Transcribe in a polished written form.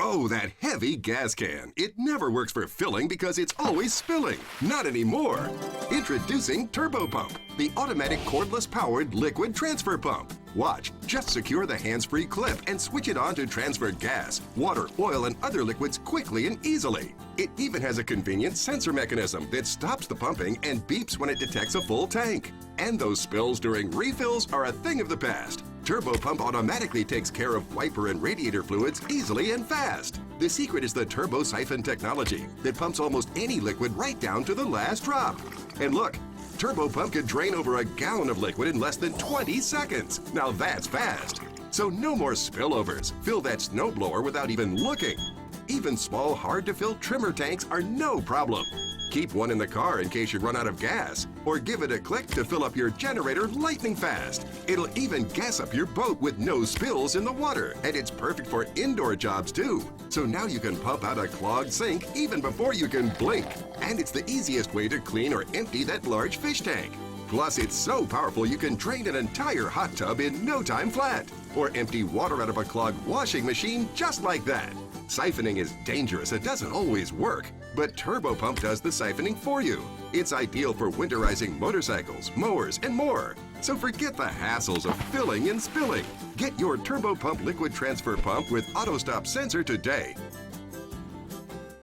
Oh, that heavy gas can. It never works for filling because it's always spilling. Not anymore. Introducing Turbo Pump, the automatic cordless powered liquid transfer pump. Watch, just secure the hands-free clip and switch it on to transfer gas, water, oil, and other liquids quickly and easily. It even has a convenient sensor mechanism that stops the pumping and beeps when it detects a full tank. And those spills during refills are a thing of the past. Turbo Pump automatically takes care of wiper and radiator fluids easily and fast. The secret is the turbo siphon technology that pumps almost any liquid right down to the last drop. And look, Turbo Pump could drain over a gallon of liquid in less than 20 seconds. Now that's fast. So no more spillovers. Fill that snowblower without even looking. Even small, hard-to-fill trimmer tanks are no problem. Keep one in the car in case you run out of gas, or give it a click to fill up your generator lightning fast. It'll even gas up your boat with no spills in the water, and it's perfect for indoor jobs too. So now you can pump out a clogged sink even before you can blink. And it's the easiest way to clean or empty that large fish tank. Plus, it's so powerful you can drain an entire hot tub in no time flat, or empty water out of a clogged washing machine just like that. Siphoning is dangerous. It doesn't always work, but Turbo Pump does the siphoning for you. It's ideal for winterizing motorcycles, mowers, and more. So forget the hassles of filling and spilling. Get your Turbo Pump liquid transfer pump with auto stop sensor today.